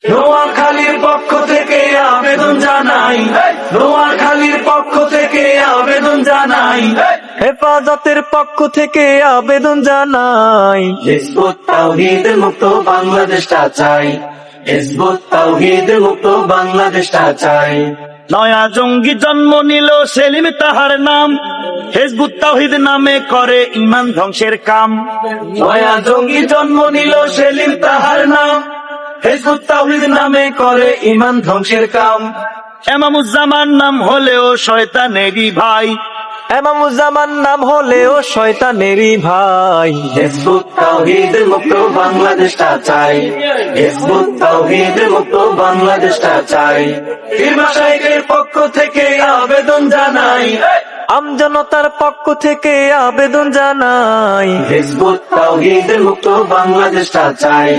নোয়াখালীর পক্ষ থেকে আবেদন জানাই, নোয়াখালীর পক্ষ থেকে আবেদন জানাই, হেফাজতের পক্ষ থেকে আবেদন জানাই। হিজবুত তাওহীদ মুক্ত বাংলাদেশটা চাই, হিজবুত তাওহীদ মুক্ত বাংলাদেশটা চাই। নয়া জঙ্গি জন্ম নিল সেলিম তাহার নাম, হিজবুত তাওহীদ নামে করে ইমান ধ্বংসের কাম। নয়া জঙ্গি জন্ম নিল সেলিম তাহার নাম, হিজবুত তাওহীদ নামে করে ইমান ধ্বংসের কাম। এমামুজ্জামান নাম হলেও শয়তানেরই ভাই, এমামুজ্জামান নাম হলেও শয়তানেরই ভাই। হিজবুত তাওহীদ মুক্ত বাংলাদেশটা চাই, হিজবুত তাওহীদ মুক্ত বাংলাদেশটা চাই। পীর মাশায়েখের পক্ষ থেকে আবেদন জানাই, আমজনতার পক্ষ থেকে আবেদন জানাই। হিজবুত তাওহীদ মুক্ত বাংলাদেশটা চাই,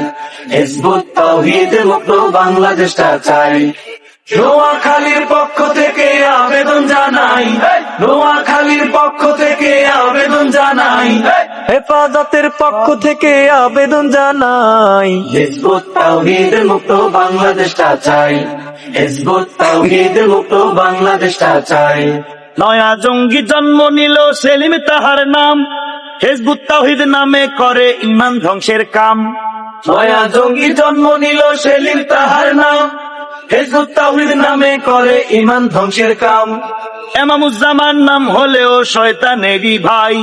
হিজবুত তাওহীদ মুক্ত বাংলাদেশটা চাই। নোয়াখালীর পক্ষ থেকে আবেদন জানাই, নোয়াখালীর পক্ষ থেকে আবেদন জানাই, হেফাজতের পক্ষ থেকে আবেদন জানাই। হিজবুত তাওহীদ মুক্ত বাংলাদেশটা চাই, হিজবুত তাওহীদ মুক্ত বাংলাদেশটা চাই। নয়া জঙ্গি জন্ম নিল সেলিম তাহার নাম, হিজবুত তাওহীদ নামে করে ইমান ধ্বংসের কাম। নয়া জঙ্গি জন্ম নিল সেলিম তাহার নাম, হিজবুত তাওহীদ নামে করে ইমান ধ্বংসের কাম। এমামুজ্জামান নাম হলেও শয়তানেরই ভাই,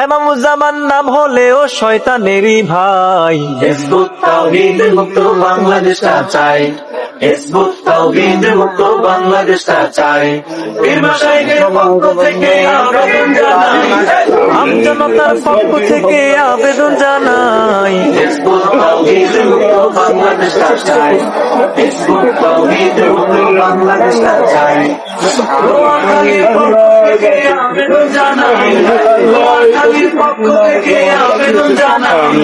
এমামুজ্জামান নাম হলেও শয়তানেরই ভাই। হিজবুত তাওহীদ মুক্ত বাংলাদেশটা চাই, হিজবুত তাওহীদ মুক্ত বাংলাদেশটা চাই। পীর মাশায়েখের পক্ষ থেকে আবেদন জানাই, আমজনতার পক্ষ থেকে আবেদন জানাই। হিজবুত তাওহীদ মুক্ত বাংলাদেশটা চাই, হিজবুত তাওহীদ মুক্ত বাংলাদেশটা চাই। নোয়াখালীর পক্ষ থেকে আবেদন জানাই, নোয়াখালীর পক্ষ থেকে আবেদন জানাই,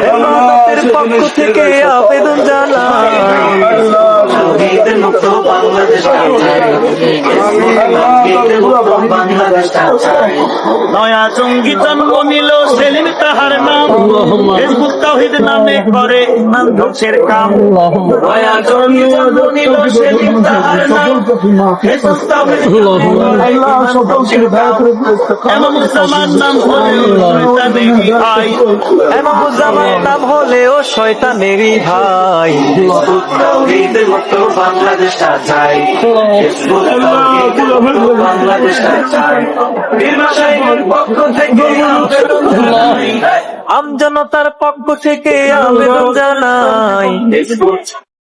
হেফাজতের পক্ষ থেকে আবেদন জানাই। তাওহীদ মুক্ত বাংলাদেশটা চাই, হিজবুত তাওহীদ মুক্ত বাংলাদেশটা চাই। নয়া জঙ্গি জন্ম নিল সেলিম তাহার নাম, হিজবুত তাওহীদ নামে করে ইমান ধ্বংসের কাম। নয়া জঙ্গি জন্ম নিল সেলিম তাহার নাম, হিজবুত তাওহীদ নামে করে ইমান ধ্বংসের কাম। এমামুজ্জামান নাম হলেও শয়তানেরই ভাই, এমামুজ্জামান নাম হলেও শয়তানেরই ভাই। হিজবুত তাওহীদ মুক্ত বাংলাদেশটা চাই, হিজবুত তাওহীদ মুক্ত বাংলাদেশটা চাই। পীর মাশায়েখের পক্ষ থেকে আবেদন জানাই, আমজনতার পক্ষ থেকে আবেদন জানাই। হিজবুত